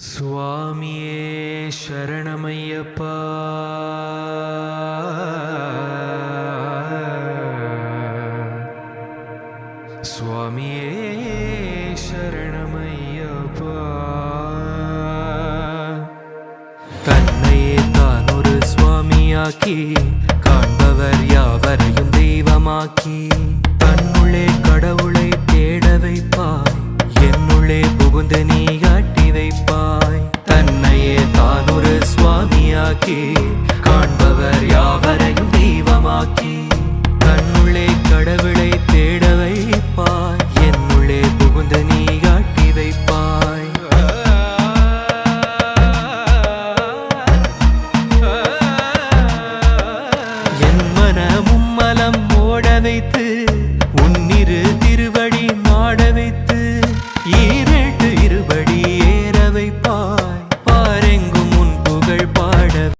சுவாமியே சரணமையப்பா. சுவாமியே சரணமையப்பா. தன்னையே தான் ஒரு சுவாமியாக்கி காண்பவர் யாவரையும் தெய்வமாக்கி தன்னுள்ளே கடவுளை தேட வைப்பாய். என்னுள்ளே புகுந்து நீ காட்டி